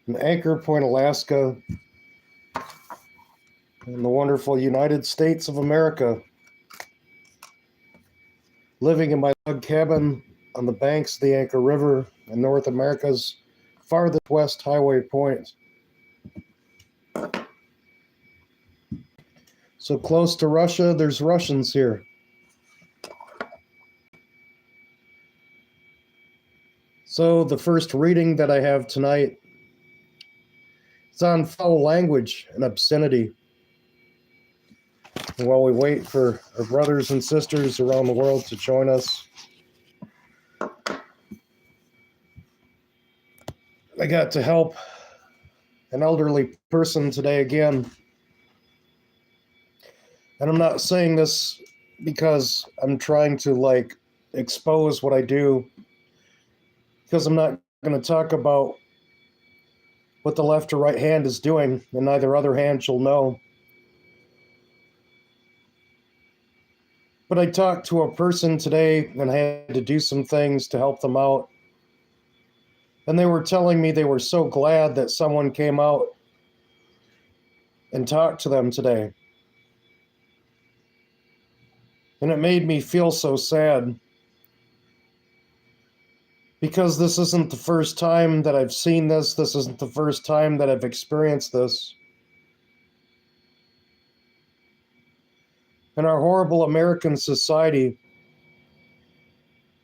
in Anchor Point, Alaska, in the wonderful United States of America, living in my log cabin on the banks of the Anchor River in North America's farthest west highway point. So close to Russia, there's Russians here. So the first reading that I have tonight is on foul language and obscenity. And while we wait for our brothers and sisters around the world to join us, I got to help an elderly person today again. And I'm not saying this because I'm trying to expose what I do, because I'm not going to talk about what the left or right hand is doing, and neither other hand shall know. But I talked to a person today and I had to do some things to help them out. And they were telling me they were so glad that someone came out and talked to them today. And it made me feel so sad, because this isn't the first time that I've seen this. This isn't the first time that I've experienced this. In our horrible American society,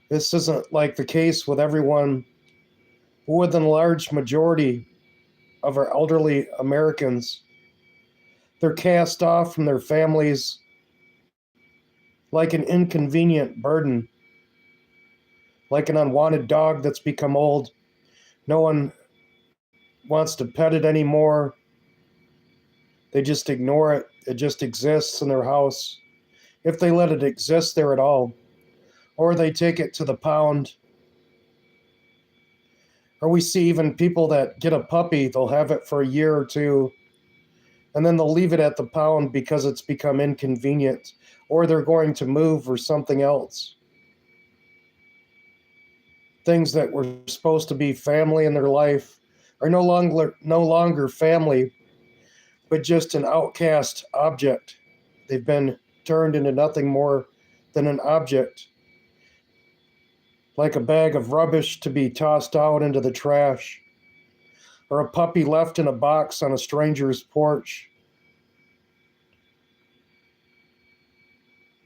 this isn't like the case with everyone. More than a large majority of our elderly Americans, they're cast off from their families like an inconvenient burden, like an unwanted dog that's become old. No one wants to pet it anymore. They just ignore it. It just exists in their house, if they let it exist there at all. Or they take it to the pound. Or we see even people that get a puppy, they'll have it for a year or two, and then they'll leave it at the pound because it's become inconvenient, or they're going to move or something else. Things that were supposed to be family in their life are no longer family, but just an outcast object. They've been turned into nothing more than an object, like a bag of rubbish to be tossed out into the trash, or a puppy left in a box on a stranger's porch.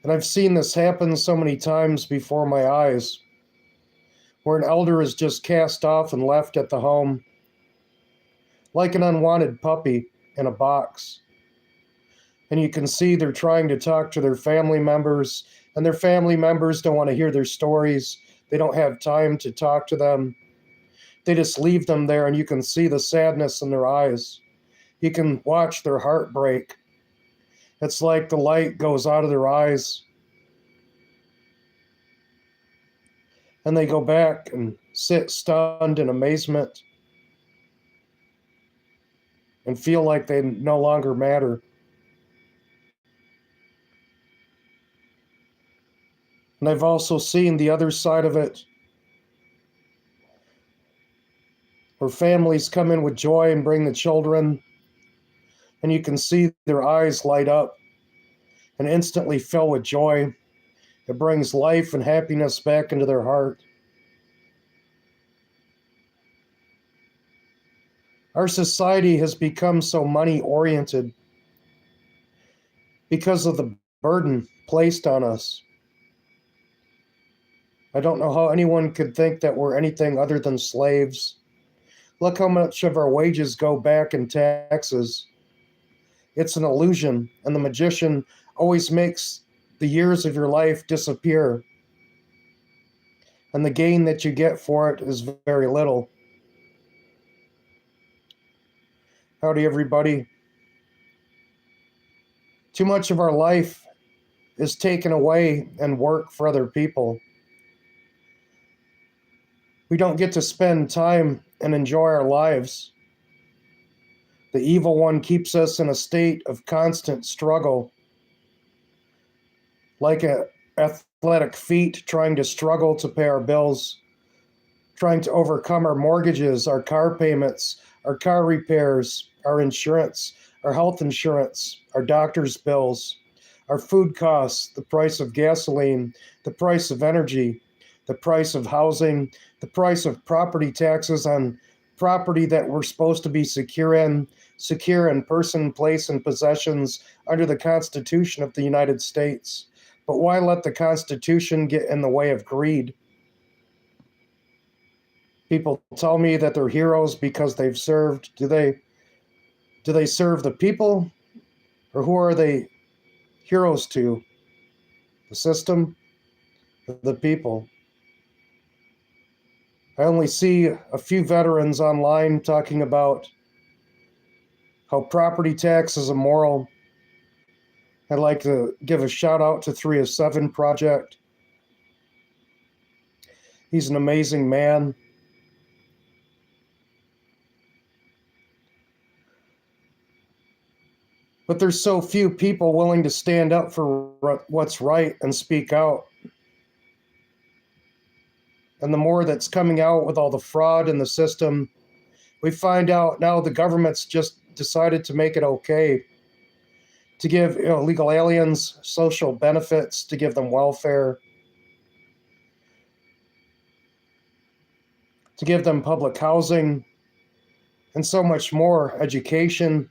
And I've seen this happen so many times before my eyes, where an elder is just cast off and left at the home, like an unwanted puppy in a box. And you can see they're trying to talk to their family members, and their family members don't want to hear their stories. They don't have time to talk to them. They just leave them there, and you can see the sadness in their eyes. You can watch their heart break. It's like the light goes out of their eyes. And they go back and sit stunned in amazement and feel like they no longer matter. And I've also seen the other side of it, where families come in with joy and bring the children, and you can see their eyes light up and instantly fill with joy. It brings life and happiness back into their heart. Our society has become so money-oriented because of the burden placed on us. I don't know how anyone could think that we're anything other than slaves. Look how much of our wages go back in taxes. It's an illusion, and the magician always makes the years of your life disappear. And the gain that you get for it is very little. Howdy, everybody. Too much of our life is taken away and work for other people. We don't get to spend time and enjoy our lives. The evil one keeps us in a state of constant struggle, like an athletic feat trying to struggle to pay our bills, trying to overcome our mortgages, our car payments, our car repairs, our insurance, our health insurance, our doctor's bills, our food costs, the price of gasoline, the price of energy, the price of housing, the price of property taxes on property that we're supposed to be secure in person, place, and possessions under the Constitution of the United States. But why let the Constitution get in the way of greed? People tell me that they're heroes because they've served. Do they serve the people, or who are they heroes to? The system, the people. I only see a few veterans online talking about how property tax is immoral. I'd like to give a shout out to 3 of 7 Project. He's an amazing man. But there's so few people willing to stand up for what's right and speak out. And the more that's coming out with all the fraud in the system, we find out now the government's just decided to make it okay to give illegal aliens social benefits, to give them welfare, to give them public housing, and so much more, education.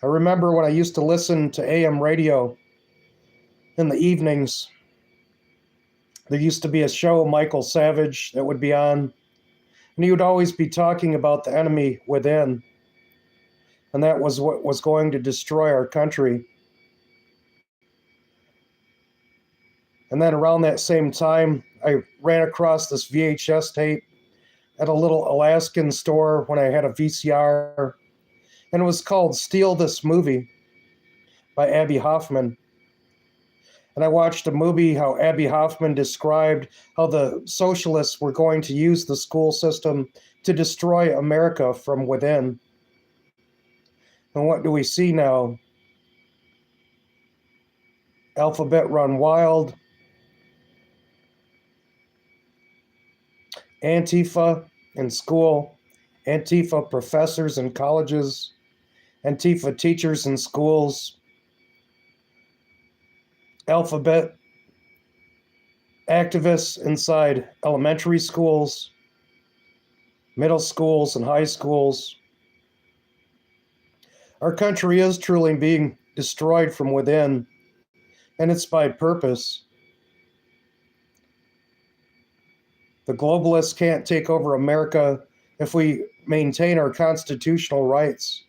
I remember when I used to listen to AM radio in the evenings, there used to be a show, Michael Savage, that would be on, and he would always be talking about the enemy within. And that was what was going to destroy our country. And then around that same time, I ran across this VHS tape at a little Alaskan store when I had a VCR, and it was called Steal This Movie by Abbie Hoffman. And I watched a movie how Abbie Hoffman described how the socialists were going to use the school system to destroy America from within. And what do we see now? Alphabet run wild. Antifa in school. Antifa professors in colleges. Antifa teachers in schools. Alphabet activists inside elementary schools, middle schools, and high schools. Our country is truly being destroyed from within, and it's by purpose. The globalists can't take over America if we maintain our constitutional rights,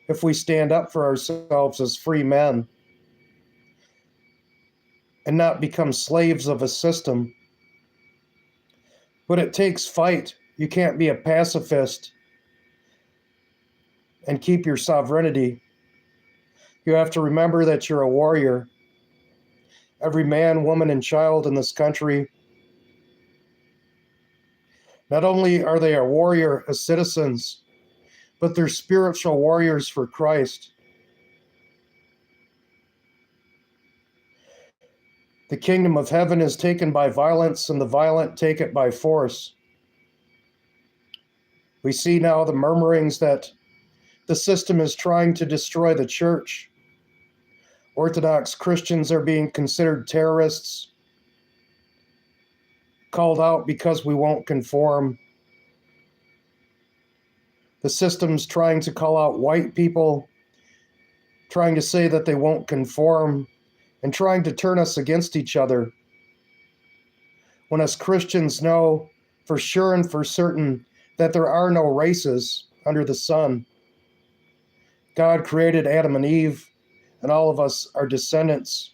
if we stand up for ourselves as free men, and not become slaves of a system. But it takes fight. You can't be a pacifist and keep your sovereignty. You have to remember that you're a warrior. Every man, woman, and child in this country, not only are they a warrior as citizens, but they're spiritual warriors for Christ. The kingdom of heaven is taken by violence, and the violent take it by force. We see now the murmurings that the system is trying to destroy the church. Orthodox Christians are being considered terrorists, called out because we won't conform. The system's trying to call out white people, trying to say that they won't conform, and trying to turn us against each other. When us Christians know for sure and for certain that there are no races under the sun. God created Adam and Eve, and all of us are descendants.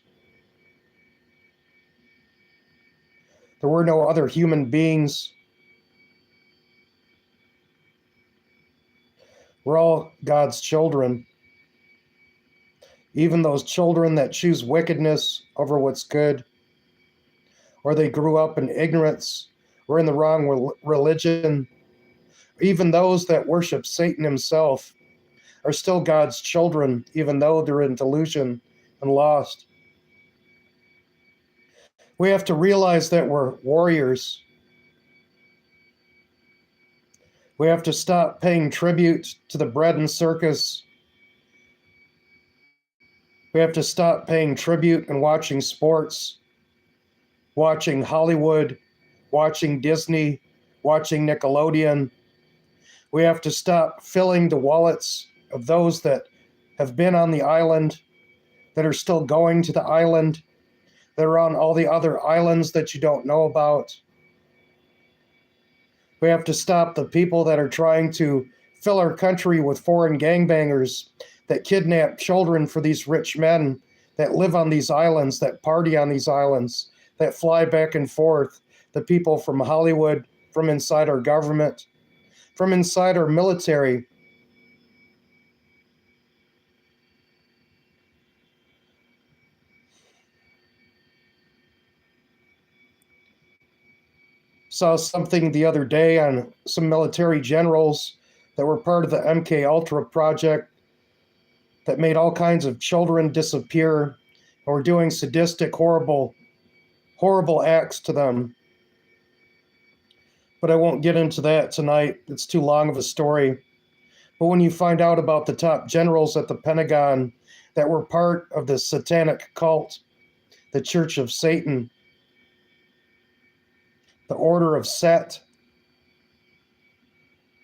There were no other human beings. We're all God's children. Even those children that choose wickedness over what's good, or they grew up in ignorance or in the wrong religion, even those that worship Satan himself are still God's children, even though they're in delusion and lost. We have to realize that we're warriors. We have to stop paying tribute to the bread and circus. We have to stop paying tribute and watching sports, watching Hollywood, watching Disney, watching Nickelodeon. We have to stop filling the wallets of those that have been on the island, that are still going to the island, that are on all the other islands that you don't know about. We have to stop the people that are trying to fill our country with foreign gangbangers that kidnap children for these rich men that live on these islands, that party on these islands, that fly back and forth. The people from Hollywood, from inside our government, from inside our military. Saw something the other day on some military generals that were part of the MK Ultra project that made all kinds of children disappear or were doing sadistic, horrible acts to them. But I won't get into that tonight. It's too long of a story. But when you find out about the top generals at the Pentagon that were part of the satanic cult, the Church of Satan, the Order of Set,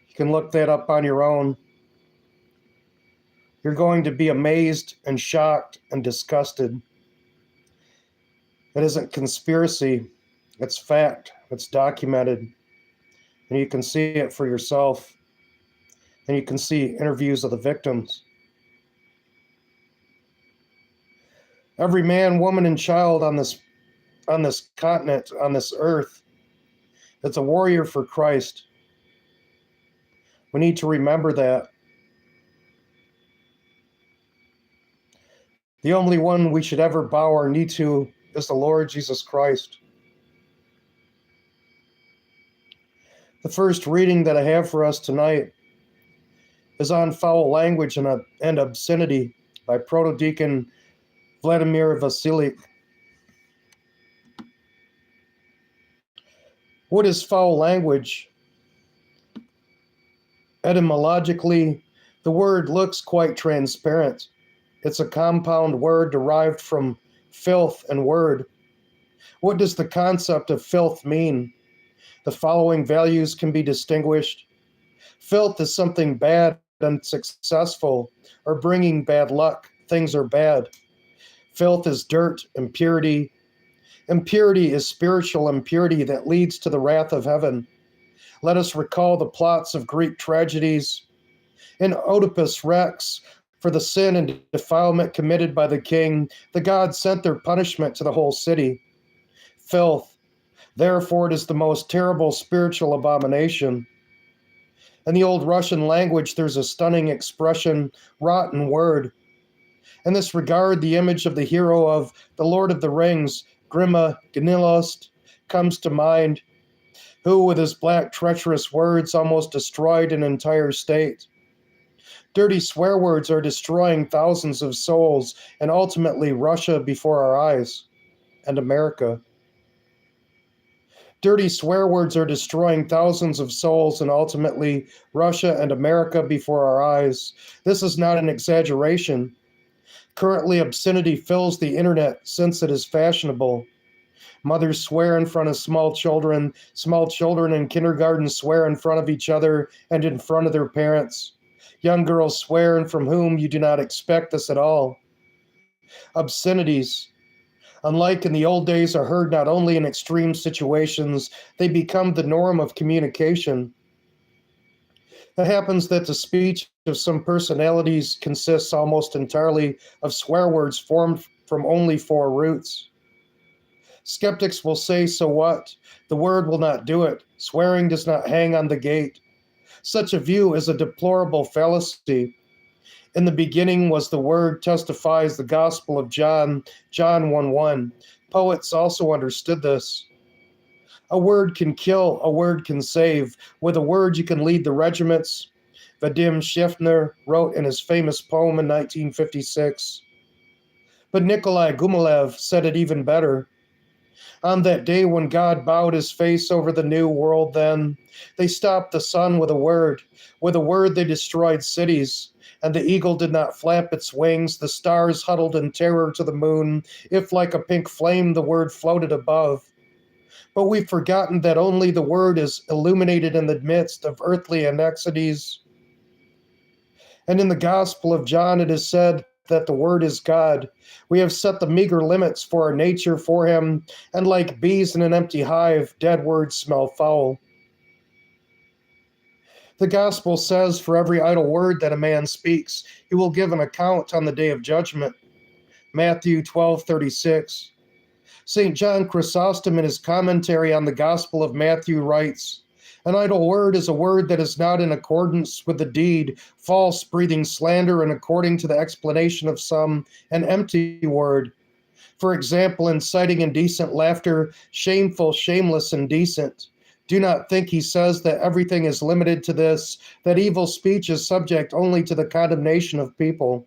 you can look that up on your own. You're going to be amazed and shocked and disgusted. It isn't conspiracy, it's fact, it's documented. And you can see it for yourself. And you can see interviews of the victims. Every man, woman, and child on this continent, on this earth, is a warrior for Christ. We need to remember that. The only one we should ever bow our knee to is the Lord Jesus Christ. The first reading that I have for us tonight is on foul language and obscenity by Protodeacon Vladimir Vasilik. What is foul language? Etymologically, the word looks quite transparent. It's a compound word derived from filth and word. What does the concept of filth mean? The following values can be distinguished. Filth is something bad, unsuccessful, or bringing bad luck. Things are bad. Filth is dirt, impurity. Impurity is spiritual impurity that leads to the wrath of heaven. Let us recall the plots of Greek tragedies. In Oedipus Rex, for the sin and defilement committed by the king, the gods sent their punishment to the whole city. Filth. Therefore, it is the most terrible spiritual abomination. In the old Russian language, there's a stunning expression, rotten word. In this regard, the image of the hero of The Lord of the Rings, Grima Gnilost, comes to mind, who, with his black, treacherous words, almost destroyed an entire state. Dirty swear words are destroying thousands of souls, and ultimately Russia before our eyes, and America. Dirty swear words are destroying thousands of souls, and ultimately Russia and America before our eyes. This is not an exaggeration. Currently, obscenity fills the internet since it is fashionable. Mothers swear in front of small children. Small children in kindergarten swear in front of each other and in front of their parents. Young girls swear and from whom you do not expect this at all. Obscenities, unlike in the old days, are heard not only in extreme situations, they become the norm of communication. It happens that the speech of some personalities consists almost entirely of swear words formed from only four roots. Skeptics will say, so what? The word will not do it. Swearing does not hang on the gate. Such a view is a deplorable fallacy. In the beginning was the Word, testifies the Gospel of John, John 1:1. Poets also understood this. A word can kill, a word can save. With a word you can lead the regiments. Vadim Shifner wrote in his famous poem in 1956. But Nikolai Gumilev said it even better. On that day when God bowed his face over the new world, then they stopped the sun with a word. With a word, they destroyed cities. And the eagle did not flap its wings. The stars huddled in terror to the moon. If like a pink flame, the word floated above. But we've forgotten that only the word is illuminated in the midst of earthly annexities. And in the Gospel of John, it is said that the Word is God. We have set the meager limits for our nature for him, and like bees in an empty hive, dead words smell foul. The Gospel says, for every idle word that a man speaks, he will give an account on the day of judgment. Matthew 12:36. St. John Chrysostom, in his commentary on the Gospel of Matthew, writes, an idle word is a word that is not in accordance with the deed, false, breathing slander, and according to the explanation of some, an empty word. For example, inciting indecent laughter, shameful, shameless, indecent. Do not think he says that everything is limited to this, that evil speech is subject only to the condemnation of people.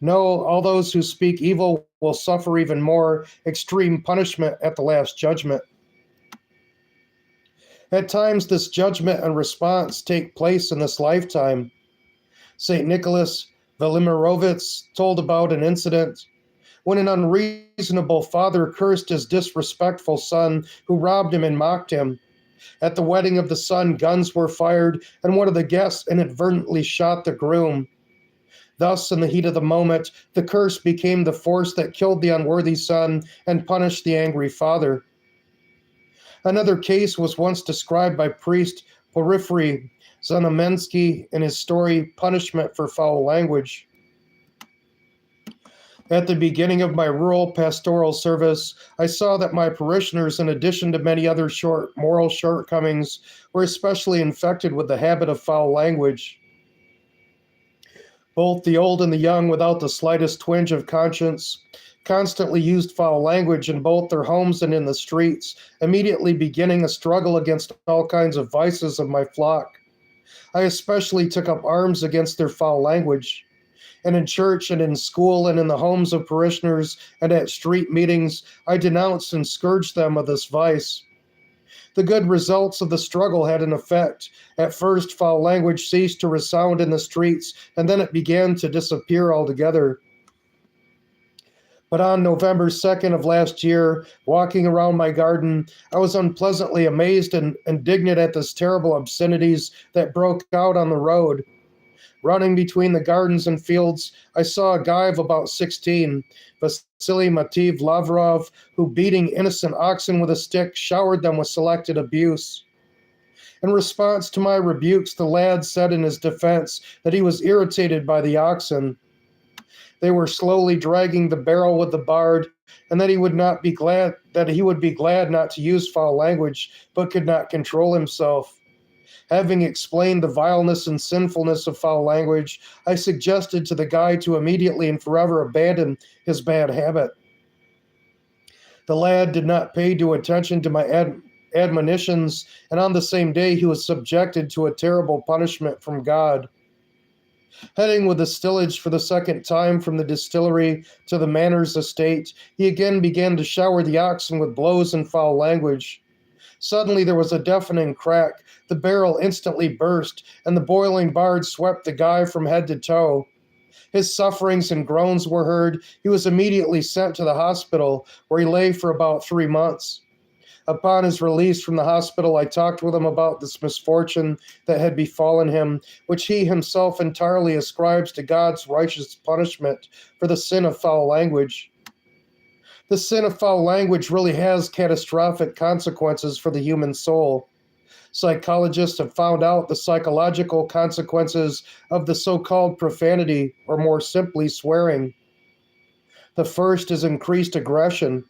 No, all those who speak evil will suffer even more extreme punishment at the last judgment. At times, this judgment and response take place in this lifetime. St. Nicholas Velimirovitz told about an incident when an unreasonable father cursed his disrespectful son who robbed him and mocked him. At the wedding of the son, guns were fired, and one of the guests inadvertently shot the groom. Thus, in the heat of the moment, the curse became the force that killed the unworthy son and punished the angry father. Another case was once described by priest Porfiry Znamensky in his story Punishment for Foul Language. At the beginning of my rural pastoral service, I saw that my parishioners, in addition to many other moral shortcomings, were especially infected with the habit of foul language. Both the old and the young, without the slightest twinge of conscience, constantly used foul language in both their homes and in the streets, immediately beginning a struggle against all kinds of vices of my flock. I especially took up arms against their foul language. And in church and in school and in the homes of parishioners and at street meetings, I denounced and scourged them of this vice. The good results of the struggle had an effect. At first, foul language ceased to resound in the streets, and then it began to disappear altogether. But on November 2nd of last year, walking around my garden, I was unpleasantly amazed and indignant at this terrible obscenities that broke out on the road. Running between the gardens and fields, I saw a guy of about 16, Vasily Mativ Lavrov, who, beating innocent oxen with a stick, showered them with selected abuse. In response to my rebukes, the lad said in his defense that he was irritated by the oxen. They were slowly dragging the barrel with the bard, and that he would be glad not to use foul language, but could not control himself. Having explained the vileness and sinfulness of foul language, I suggested to the guy to immediately and forever abandon his bad habit. The lad did not pay due attention to my admonitions, and on the same day he was subjected to a terrible punishment from God. Heading with the stillage for the second time from the distillery to the manor's estate, he again began to shower the oxen with blows and foul language. Suddenly there was a deafening crack. The barrel instantly burst, and the boiling bard swept the guy from head to toe. His sufferings and groans were heard. He was immediately sent to the hospital, where he lay for about 3 months. Upon his release from the hospital, I talked with him about this misfortune that had befallen him, which he himself entirely ascribes to God's righteous punishment for the sin of foul language. The sin of foul language really has catastrophic consequences for the human soul. Psychologists have found out the psychological consequences of the so-called profanity, or more simply, swearing. The first is increased aggression.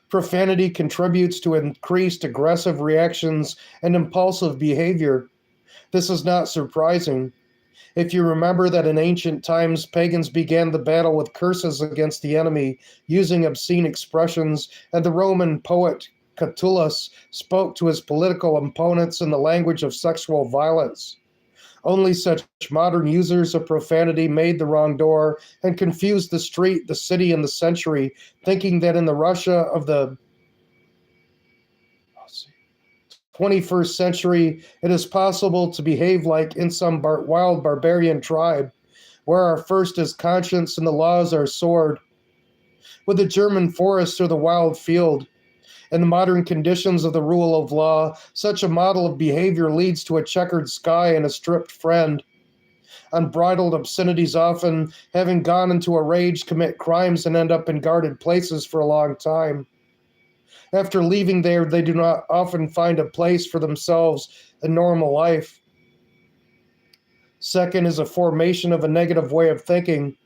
Profanity contributes to increased aggressive reactions and impulsive behavior. This is not surprising. If you remember that in ancient times, pagans began the battle with curses against the enemy, using obscene expressions, and the Roman poet Catullus spoke to his political opponents in the language of sexual violence. Only such modern users of profanity made the wrong door and confused the street, the city, and the century, thinking that in the Russia of the 21st century, it is possible to behave like in some wild barbarian tribe, where our first is conscience and the laws are sword. With the German forest or the wild field, and the modern conditions of the rule of law, such a model of behavior leads to a checkered sky and a stripped friend. Unbridled obscenities often, having gone into a rage, commit crimes and end up in guarded places for a long time. After leaving there, they do not often find a place for themselves in normal life. Second is a formation of a negative way of thinking.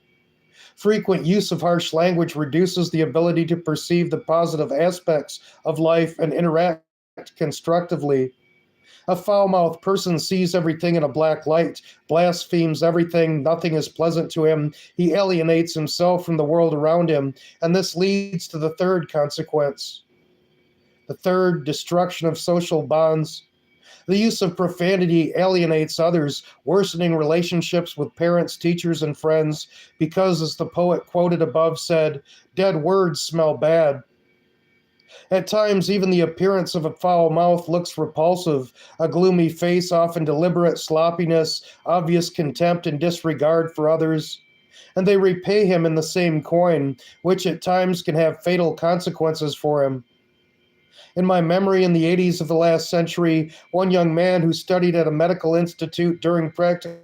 Frequent use of harsh language reduces the ability to perceive the positive aspects of life and interact constructively. A foul-mouthed person sees everything in a black light, blasphemes everything, nothing is pleasant to him. He alienates himself from the world around him, and this leads to the third consequence. The third, destruction of social bonds. The use of profanity alienates others, worsening relationships with parents, teachers, and friends, because, as the poet quoted above said, dead words smell bad. At times, even the appearance of a foul mouth looks repulsive, a gloomy face, often deliberate sloppiness, obvious contempt and disregard for others. And they repay him in the same coin, which at times can have fatal consequences for him. In my memory, in the 80s of the last century, one young man who studied at a medical institute during practical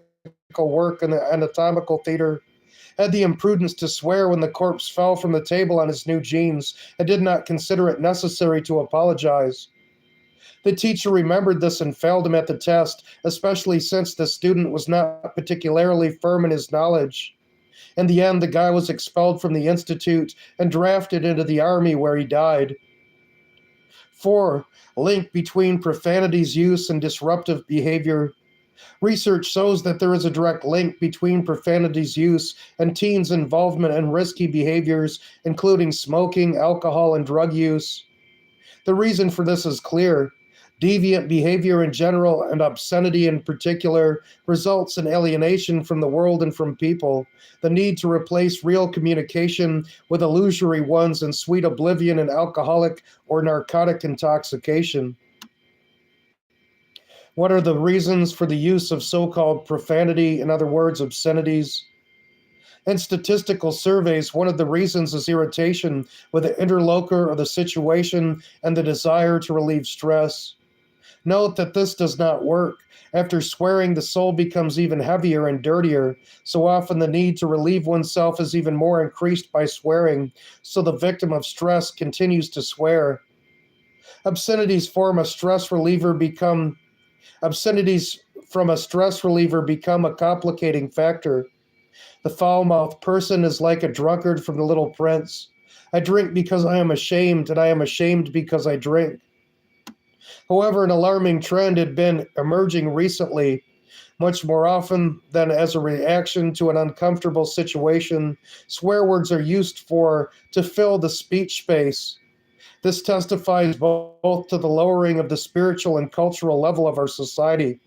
work in the anatomical theater had the imprudence to swear when the corpse fell from the table on his new jeans and did not consider it necessary to apologize. The teacher remembered this and failed him at the test, especially since the student was not particularly firm in his knowledge. In the end, the guy was expelled from the institute and drafted into the army, where he died. 4. Link between profanity's use and disruptive behavior. Research shows that there is a direct link between profanity's use and teens' involvement in risky behaviors, including smoking, alcohol, and drug use. The reason for this is clear. Deviant behavior in general and obscenity in particular results in alienation from the world and from people, the need to replace real communication with illusory ones and sweet oblivion in alcoholic or narcotic intoxication. What are the reasons for the use of so-called profanity, in other words, obscenities? In statistical surveys, one of the reasons is irritation with the interlocutor or the situation and the desire to relieve stress. Note that this does not work. After swearing, the soul becomes even heavier and dirtier. So often the need to relieve oneself is even more increased by swearing, so the victim of stress continues to swear. Obscenities from a stress reliever become a complicating factor. The foul-mouthed person is like a drunkard from The Little Prince. I drink because I am ashamed, and I am ashamed because I drink. However, an alarming trend had been emerging recently. Much more often than as a reaction to an uncomfortable situation, swear words are used to fill the speech space. This testifies both to the lowering of the spiritual and cultural level of our society,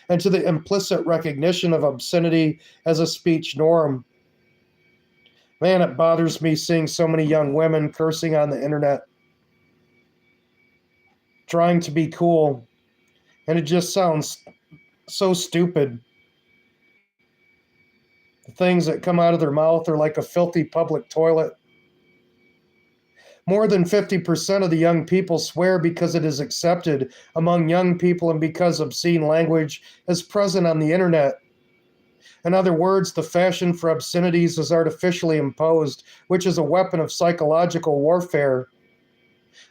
and to the implicit recognition of obscenity as a speech norm. Man, it bothers me seeing so many young women cursing on the internet, trying to be cool, and it just sounds so stupid. The things that come out of their mouth are like a filthy public toilet. More than 50% of the young people swear because it is accepted among young people and because obscene language is present on the internet. In other words, the fashion for obscenities is artificially imposed, which is a weapon of psychological warfare.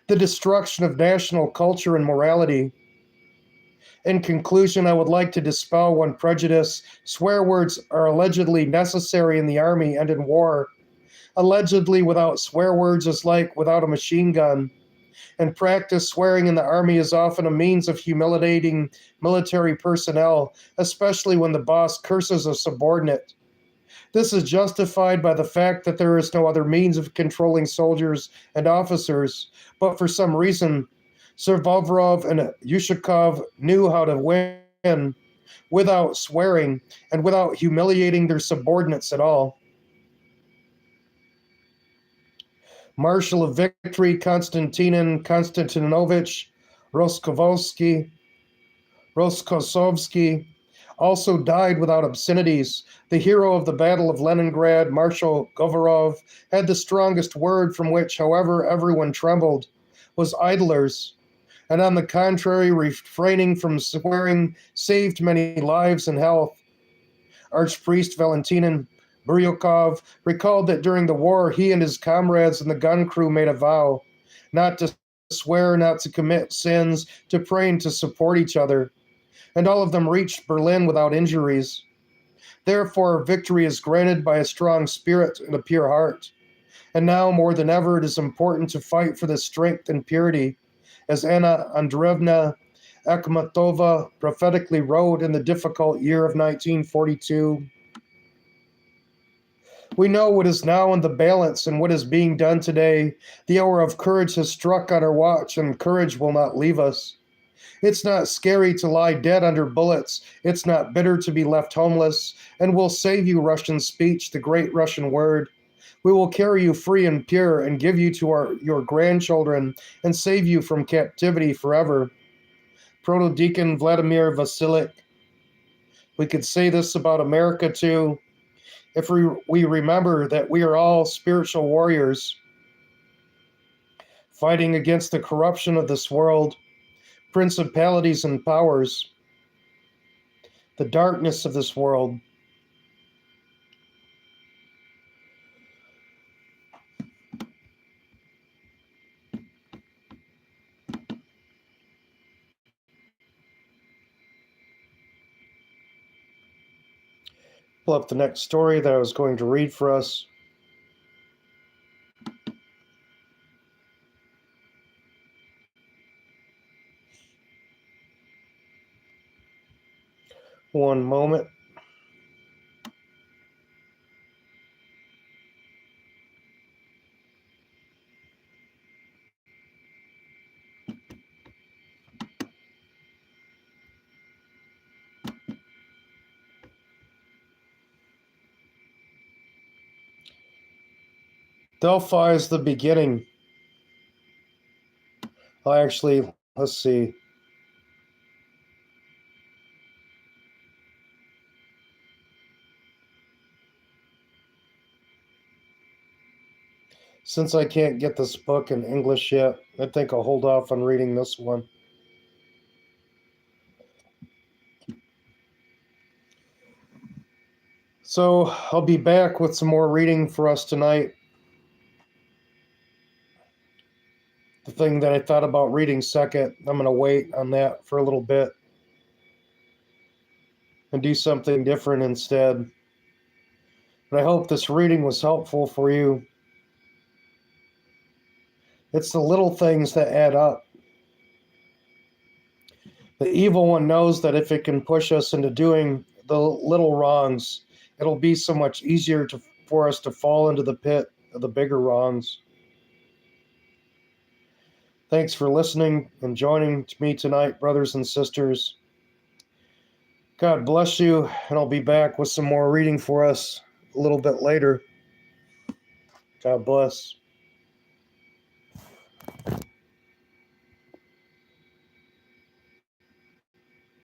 The destruction of national culture and morality. In conclusion, I would like to dispel one prejudice. Swear words are allegedly necessary in the army and in war. Allegedly, without swear words is like without a machine gun. In practice, swearing in the army is often a means of humiliating military personnel, especially when the boss curses a subordinate. This is justified by the fact that there is no other means of controlling soldiers and officers, but for some reason, Suvorov and Yushakov knew how to win without swearing and without humiliating their subordinates at all. Marshal of Victory Konstantin Konstantinovich Roskovsky, Roskosovsky also died without obscenities. The hero of the Battle of Leningrad, Marshal Govorov, had the strongest word from which, however, everyone trembled, was idlers, and on the contrary, refraining from swearing saved many lives and health. Archpriest Valentinin Buryukov recalled that during the war, he and his comrades in the gun crew made a vow not to swear, not to commit sins, to pray and to support each other, and all of them reached Berlin without injuries. Therefore, victory is granted by a strong spirit and a pure heart. And now, more than ever, it is important to fight for this strength and purity, as Anna Andreevna Akhmatova prophetically wrote in the difficult year of 1942. We know what is now in the balance and what is being done today. The hour of courage has struck on our watch, and courage will not leave us. It's not scary to lie dead under bullets. It's not bitter to be left homeless. And we'll save you, Russian speech, the great Russian word. We will carry you free and pure and give you to your grandchildren and save you from captivity forever. Protodeacon Vladimir Vasilik. We could say this about America too, if we remember that we are all spiritual warriors fighting against the corruption of this world, principalities and powers, the darkness of this world. Pull up the next story that I was going to read for us. One moment. Delphi is the beginning. Let's see. Since I can't get this book in English yet, I think I'll hold off on reading this one. So I'll be back with some more reading for us tonight. The thing that I thought about reading second, I'm going to wait on that for a little bit and do something different instead. But I hope this reading was helpful for you. It's the little things that add up. The evil one knows that if it can push us into doing the little wrongs, it'll be so much easier for us to fall into the pit of the bigger wrongs. Thanks for listening and joining me tonight, brothers and sisters. God bless you, and I'll be back with some more reading for us a little bit later. God bless.